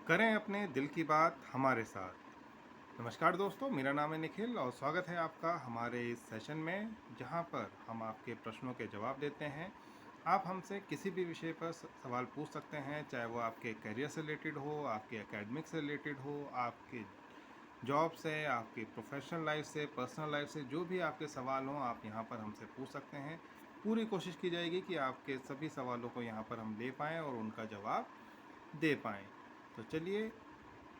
करें अपने दिल की बात हमारे साथ। नमस्कार दोस्तों, मेरा नाम है निखिल और स्वागत है आपका हमारे इस सेशन में, जहां पर हम आपके प्रश्नों के जवाब देते हैं। आप हमसे किसी भी विषय पर सवाल पूछ सकते हैं, चाहे वो आपके करियर से रिलेटेड हो, आपके एकेडमिक से रिलेटेड हो, आपके जॉब से, आपकी प्रोफेशनल लाइफ से, पर्सनल लाइफ से, जो भी आपके सवाल हों आप यहाँ पर हमसे पूछ सकते हैं। पूरी कोशिश की जाएगी कि आपके सभी सवालों को यहाँ पर हम ले पाएँ और उनका जवाब दे पाएँ। तो चलिए,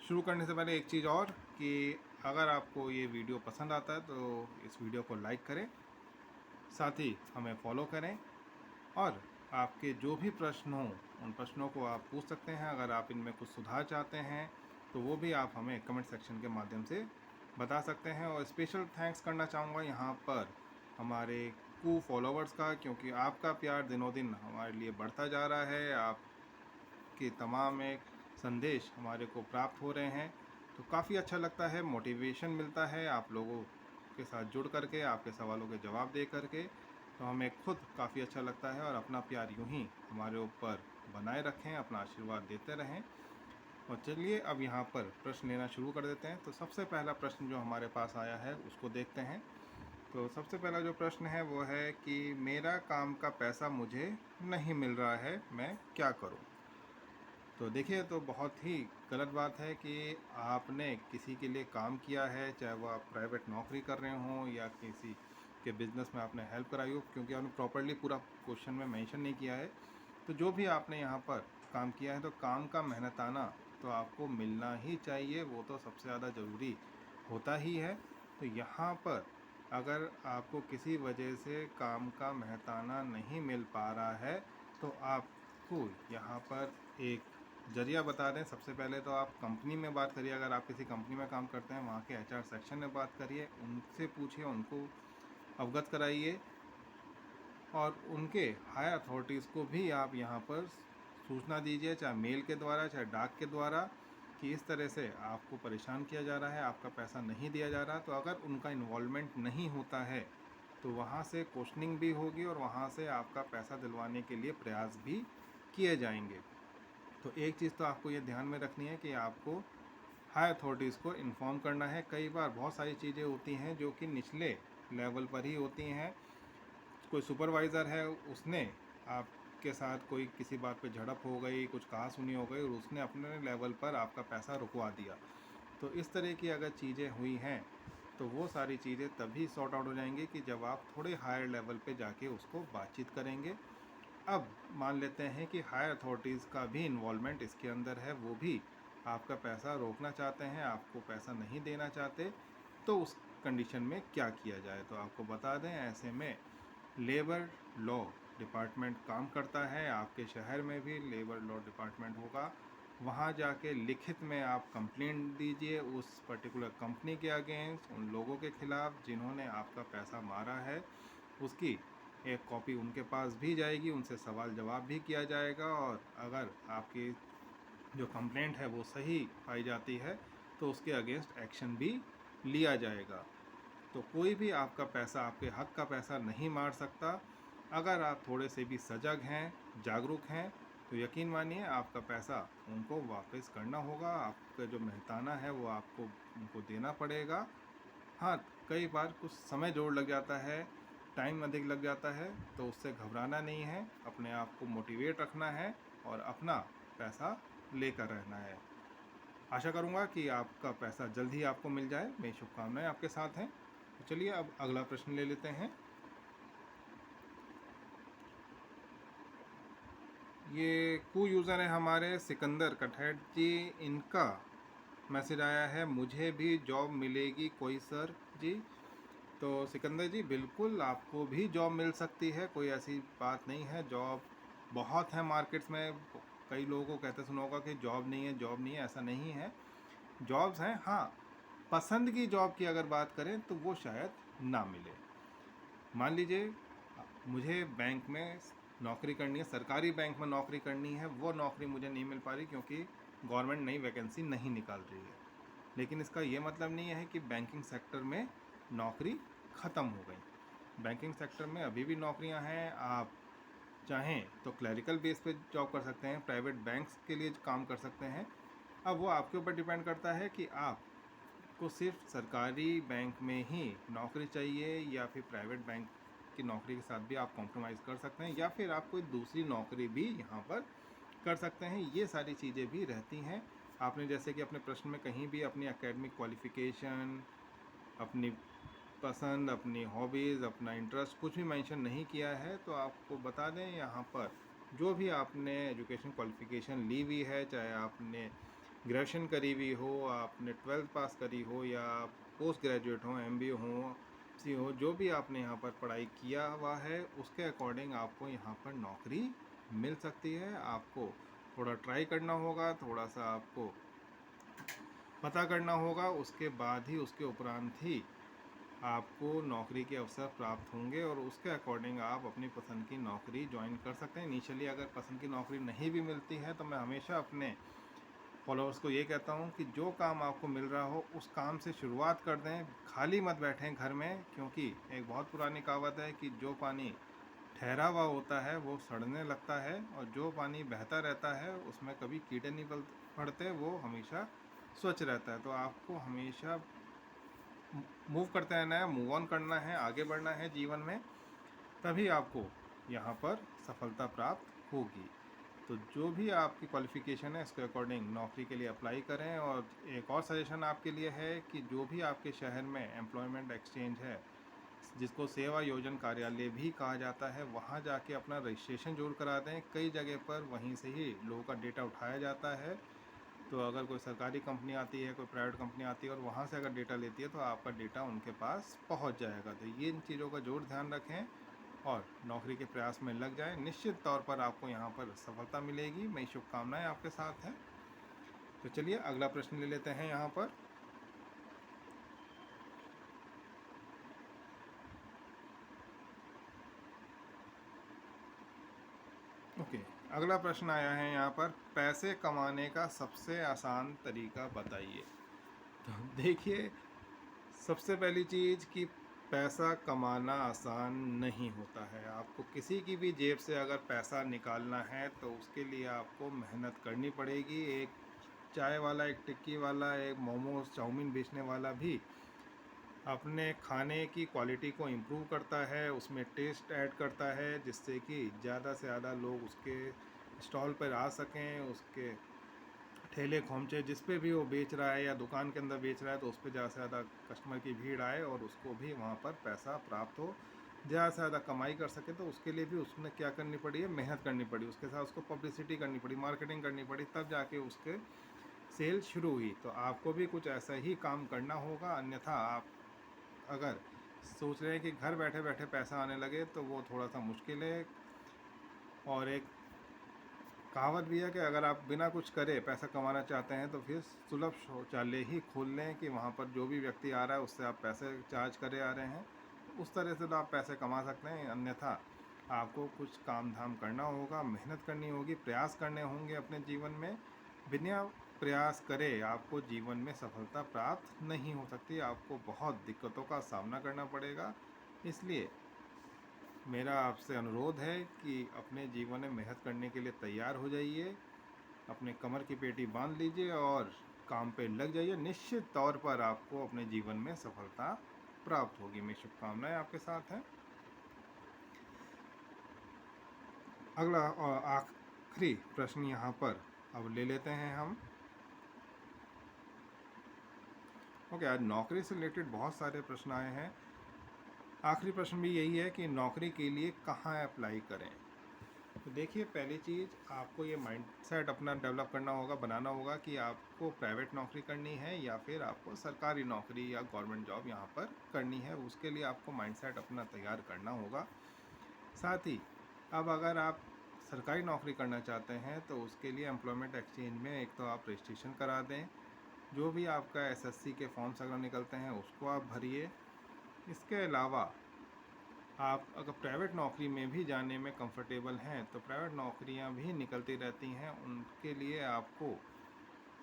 शुरू करने से पहले एक चीज़ और कि अगर आपको ये वीडियो पसंद आता है तो इस वीडियो को लाइक करें, साथ ही हमें फॉलो करें और आपके जो भी प्रश्न हों उन प्रश्नों को आप पूछ सकते हैं। अगर आप इनमें कुछ सुधार चाहते हैं तो वो भी आप हमें कमेंट सेक्शन के माध्यम से बता सकते हैं। और स्पेशल थैंक्स करना चाहूँगा यहाँ पर हमारे फॉलोवर्स का, क्योंकि आपका प्यार दिनों दिन हमारे लिए बढ़ता जा रहा है। आपके तमाम एक संदेश हमारे को प्राप्त हो रहे हैं, तो काफ़ी अच्छा लगता है, मोटिवेशन मिलता है आप लोगों के साथ जुड़ करके, आपके सवालों के जवाब दे करके। तो हमें खुद काफ़ी अच्छा लगता है और अपना प्यार यूं ही हमारे ऊपर बनाए रखें, अपना आशीर्वाद देते रहें। और चलिए अब यहाँ पर प्रश्न लेना शुरू कर देते हैं। तो सबसे पहला प्रश्न जो हमारे पास आया है उसको देखते हैं। तो सबसे पहला जो प्रश्न है वो है कि मेरा काम का पैसा मुझे नहीं मिल रहा है, मैं क्या करूँ? तो देखिए, तो बहुत ही गलत बात है कि आपने किसी के लिए काम किया है, चाहे वो आप प्राइवेट नौकरी कर रहे हों या किसी के बिज़नेस में आपने हेल्प कराई हो, क्योंकि आपने प्रॉपर्ली पूरा क्वेश्चन में मेंशन नहीं किया है। तो जो भी आपने यहाँ पर काम किया है, तो काम का मेहनताना तो आपको मिलना ही चाहिए, वो तो सबसे ज़्यादा ज़रूरी होता ही है। तो यहाँ पर अगर आपको किसी वजह से काम का मेहनताना नहीं मिल पा रहा है, तो आपको यहाँ पर एक ज़रिया बता दें। सबसे पहले तो आप कंपनी में बात करिए, अगर आप किसी कंपनी में काम करते हैं वहाँ के एचआर सेक्शन में बात करिए, उनसे पूछिए, उनको अवगत कराइए और उनके हायर अथॉरिटीज़ को भी आप यहाँ पर सूचना दीजिए, चाहे मेल के द्वारा चाहे डाक के द्वारा, कि इस तरह से आपको परेशान किया जा रहा है, आपका पैसा नहीं दिया जा रहा। तो अगर उनका इन्वॉल्वमेंट नहीं होता है तो वहाँ से क्वेश्चनिंग भी होगी और वहाँ से आपका पैसा दिलवाने के लिए प्रयास भी किए जाएंगे। तो एक चीज़ तो आपको ये ध्यान में रखनी है कि आपको हाई अथॉरिटीज़ को इन्फॉर्म करना है। कई बार बहुत सारी चीज़ें होती हैं जो कि निचले लेवल पर ही होती हैं। कोई सुपरवाइज़र है, उसने आपके साथ कोई किसी बात पे झड़प हो गई, कुछ कहा सुनी हो गई और उसने अपने लेवल पर आपका पैसा रुकवा दिया। तो इस तरह की अगर चीज़ें हुई हैं तो वो सारी चीज़ें तभी सॉर्ट आउट हो जाएंगी कि जब आप थोड़े हायर लेवल पे जाके उसको बातचीत करेंगे। अब मान लेते हैं कि हायर अथॉरिटीज़ का भी इन्वॉल्वमेंट इसके अंदर है, वो भी आपका पैसा रोकना चाहते हैं, आपको पैसा नहीं देना चाहते, तो उस कंडीशन में क्या किया जाए? तो आपको बता दें, ऐसे में लेबर लॉ डिपार्टमेंट काम करता है। आपके शहर में भी लेबर लॉ डिपार्टमेंट होगा, वहाँ जाके लिखित में आप कंप्लेंट दीजिए उस पर्टिकुलर कंपनी के अगेंस्ट, उन लोगों के खिलाफ़ जिन्होंने आपका पैसा मारा है। उसकी एक कॉपी उनके पास भी जाएगी, उनसे सवाल जवाब भी किया जाएगा और अगर आपकी जो कंप्लेंट है वो सही पाई जाती है तो उसके अगेंस्ट एक्शन भी लिया जाएगा। तो कोई भी आपका पैसा, आपके हक का पैसा नहीं मार सकता। अगर आप थोड़े से भी सजग हैं, जागरूक हैं, तो यकीन मानिए आपका पैसा उनको वापस करना होगा। आपका जो मेहताना है वो आपको उनको देना पड़ेगा। हाँ, कई बार कुछ समय जोर लग जाता है, टाइम अधिक लग जाता है, तो उससे घबराना नहीं है, अपने आप को मोटिवेट रखना है और अपना पैसा लेकर रहना है। आशा करूँगा कि आपका पैसा जल्द ही आपको मिल जाए, मेरी शुभकामनाएं आपके साथ हैं। तो चलिए अब अगला प्रश्न ले लेते हैं। ये यूज़र है हमारे सिकंदर कठैत जी, इनका मैसेज आया है, मुझे भी जॉब मिलेगी कोई सर जी? तो सिकंदर जी, बिल्कुल आपको भी जॉब मिल सकती है, कोई ऐसी बात नहीं है। जॉब बहुत है मार्केट्स में। कई लोगों को कहते सुना होगा कि जॉब नहीं है, जॉब नहीं है, ऐसा नहीं है, जॉब्स हैं। हाँ, पसंद की जॉब की अगर बात करें तो वो शायद ना मिले। मान लीजिए मुझे बैंक में नौकरी करनी है, सरकारी बैंक में नौकरी करनी है, वो नौकरी मुझे नहीं मिल पा रही क्योंकि गवर्नमेंट नई वैकेंसी नहीं निकाल रही है। लेकिन इसका ये मतलब नहीं है कि बैंकिंग सेक्टर में नौकरी ख़त्म हो गई। बैंकिंग सेक्टर में अभी भी नौकरियां हैं। आप चाहें तो क्लरिकल बेस पे जॉब कर सकते हैं, प्राइवेट बैंक्स के लिए काम कर सकते हैं। अब वो आपके ऊपर डिपेंड करता है कि आपको सिर्फ सरकारी बैंक में ही नौकरी चाहिए या फिर प्राइवेट बैंक की नौकरी के साथ भी आप कॉम्प्रोमाइज़ कर सकते हैं, या फिर आप कोई दूसरी नौकरी भी यहाँ पर कर सकते हैं। ये सारी चीज़ें भी रहती हैं। आपने जैसे कि अपने प्रश्न में कहीं भी अपनी एकेडमिक क्वालिफ़िकेशन, अपनी पसंद, अपनी हॉबीज़, अपना इंटरेस्ट कुछ भी मेंशन नहीं किया है, तो आपको बता दें यहाँ पर जो भी आपने एजुकेशन क्वालिफ़िकेशन ली हुई है, चाहे आपने ग्रेजुएशन करी हुई हो, आपने 12th पास करी हो, या पोस्ट ग्रेजुएट हो, एमबीए हो, सी हो, जो भी आपने यहाँ पर पढ़ाई किया हुआ है उसके अकॉर्डिंग आपको यहाँ पर नौकरी मिल सकती है। आपको थोड़ा ट्राई करना होगा, थोड़ा सा आपको पता करना होगा, उसके बाद ही, उसके उपरांत ही आपको नौकरी के अवसर प्राप्त होंगे और उसके अकॉर्डिंग आप अपनी पसंद की नौकरी ज्वाइन कर सकते हैं। इनिशियली अगर पसंद की नौकरी नहीं भी मिलती है तो मैं हमेशा अपने फॉलोअर्स को ये कहता हूँ कि जो काम आपको मिल रहा हो उस काम से शुरुआत कर दें, खाली मत बैठें घर में, क्योंकि एक बहुत पुरानी कहावत है कि जो पानी ठहरा हुआ होता है वो सड़ने लगता है, और जो पानी बहता रहता है उसमें कभी कीड़े नहीं पड़ते, वो हमेशा स्वच्छ रहता है। तो आपको हमेशा मूव करते रहना है, मूव ऑन करना है, आगे बढ़ना है जीवन में, तभी आपको यहाँ पर सफलता प्राप्त होगी। तो जो भी आपकी क्वालिफ़िकेशन है इसके अकॉर्डिंग नौकरी के लिए अप्लाई करें। और एक और सजेशन आपके लिए है कि जो भी आपके शहर में एम्प्लॉयमेंट एक्सचेंज है, जिसको सेवा योजन कार्यालय भी कहा जाता है, वहाँ जाके अपना रजिस्ट्रेशन जरूर करा दें। कई जगह पर वहीं से ही लोगों का डेटा उठाया जाता है। तो अगर कोई सरकारी कंपनी आती है, कोई प्राइवेट कंपनी आती है और वहाँ से अगर डेटा लेती है तो आपका डेटा उनके पास पहुँच जाएगा। तो ये इन चीज़ों का जरूर ध्यान रखें और नौकरी के प्रयास में लग जाएं। निश्चित तौर पर आपको यहाँ पर सफलता मिलेगी। मेरी शुभकामनाएं आपके साथ हैं। तो चलिए अगला प्रश्न ले लेते हैं यहाँ पर। ओके, अगला प्रश्न आया है यहाँ पर, पैसे कमाने का सबसे आसान तरीका बताइए। तो देखिए, सबसे पहली चीज़ कि पैसा कमाना आसान नहीं होता है। आपको किसी की भी जेब से अगर पैसा निकालना है तो उसके लिए आपको मेहनत करनी पड़ेगी। एक चाय वाला, एक टिक्की वाला, एक मोमोज चाउमीन बेचने वाला भी अपने खाने की क्वालिटी को इम्प्रूव करता है, उसमें टेस्ट ऐड करता है, जिससे कि ज़्यादा से ज़्यादा लोग उसके स्टॉल पर आ सकें, उसके ठेले खोमचे जिस पे भी वो बेच रहा है या दुकान के अंदर बेच रहा है तो उस पर ज़्यादा से ज़्यादा कस्टमर की भीड़ आए और उसको भी वहाँ पर पैसा प्राप्त हो, ज़्यादा से ज़्यादा कमाई कर सके। तो उसके लिए भी उसने क्या करनी पड़ी है, मेहनत करनी पड़ी, उसके साथ उसको पब्लिसिटी करनी पड़ी, मार्केटिंग करनी पड़ी, तब जाके उसके सेल शुरू हुई। तो आपको भी कुछ ऐसा ही काम करना होगा, अन्यथा आप अगर सोच रहे हैं कि घर बैठे बैठे पैसा आने लगे तो वो थोड़ा सा मुश्किल है। और एक कहावत भी है कि अगर आप बिना कुछ करे पैसा कमाना चाहते हैं तो फिर सुलभ शौचालय ही खोल लें, कि वहाँ पर जो भी व्यक्ति आ रहा है उससे आप पैसे चार्ज करे आ रहे हैं, उस तरह से तो आप पैसे कमा सकते हैं। अन्यथा आपको कुछ काम धाम करना होगा, मेहनत करनी होगी, प्रयास करने होंगे अपने जीवन में। बिना प्रयास करे आपको जीवन में सफलता प्राप्त नहीं हो सकती, आपको बहुत दिक्कतों का सामना करना पड़ेगा। इसलिए मेरा आपसे अनुरोध है कि अपने जीवन में मेहनत करने के लिए तैयार हो जाइए, अपने कमर की पेटी बांध लीजिए और काम पे लग जाइए। निश्चित तौर पर आपको अपने जीवन में सफलता प्राप्त होगी। मेरी शुभकामनाएं आपके साथ हैं। अगला और आखिरी प्रश्न यहाँ पर अब ले लेते हैं हम। ओके, आज नौकरी से रिलेटेड बहुत सारे प्रश्न आए हैं। आखिरी प्रश्न भी यही है कि नौकरी के लिए कहाँ अप्लाई करें। तो देखिए, पहली चीज़ आपको ये माइंडसेट अपना डेवलप करना होगा, बनाना होगा कि आपको प्राइवेट नौकरी करनी है या फिर आपको सरकारी नौकरी या गवर्नमेंट जॉब यहाँ पर करनी है। उसके लिए आपको माइंडसेट अपना तैयार करना होगा। साथ ही अब अगर आप सरकारी नौकरी करना चाहते हैं तो उसके लिए एम्प्लॉयमेंट एक्सचेंज में एक तो आप रजिस्ट्रेशन करा दें, जो भी आपका एसएससी के फॉर्म्स अगर निकलते हैं उसको आप भरिए। इसके अलावा आप अगर प्राइवेट नौकरी में भी जाने में कंफर्टेबल हैं तो प्राइवेट नौकरियां भी निकलती रहती हैं। उनके लिए आपको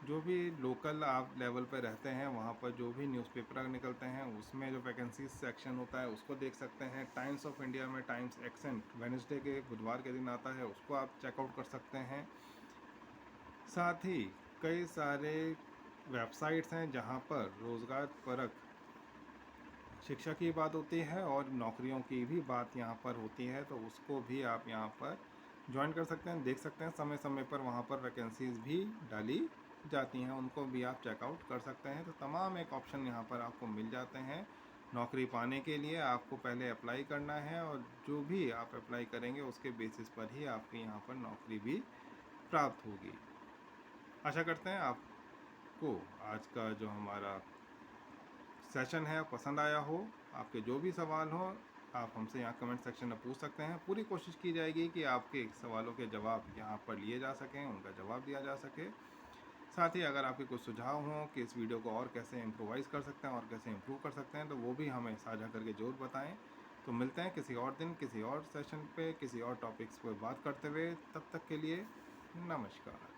जो भी लोकल आप लेवल पर रहते हैं वहाँ पर जो भी न्यूज़पेपर निकलते हैं उसमें जो वैकेंसी सेक्शन होता है उसको देख सकते हैं। टाइम्स ऑफ इंडिया में टाइम्स एक्सेंट वेडनेसडे के बुधवार के दिन आता है, उसको आप चेकआउट कर सकते हैं। साथ ही कई सारे वेबसाइट्स हैं जहाँ पर रोज़गार परक शिक्षा की बात होती है और नौकरियों की भी बात यहाँ पर होती है, तो उसको भी आप यहाँ पर ज्वाइन कर सकते हैं, देख सकते हैं। समय समय पर वहाँ पर वैकेंसीज़ भी डाली जाती हैं, उनको भी आप चेकआउट कर सकते हैं। तो तमाम एक ऑप्शन यहाँ पर आपको मिल जाते हैं। नौकरी पाने के लिए आपको पहले अप्लाई करना है और जो भी आप अप्लाई करेंगे उसके बेसिस पर ही आपकी यहाँ पर नौकरी भी प्राप्त होगी। आशा करते हैं आपको आज का जो हमारा सेशन है पसंद आया हो। आपके जो भी सवाल हो आप हमसे यहाँ कमेंट सेक्शन में पूछ सकते हैं। पूरी कोशिश की जाएगी कि आपके सवालों के जवाब यहाँ पर लिए जा सकें, उनका जवाब दिया जा सके। साथ ही अगर आपके कुछ सुझाव हों कि इस वीडियो को और कैसे इम्प्रोवाइज़ कर सकते हैं और कैसे इम्प्रूव कर सकते हैं, तो वो भी हमें साझा करके ज़रूर बताएं। तो मिलते हैं किसी और दिन किसी और सेशन पे किसी और टॉपिक्स पर बात करते हुए। तब तक के लिए नमस्कार।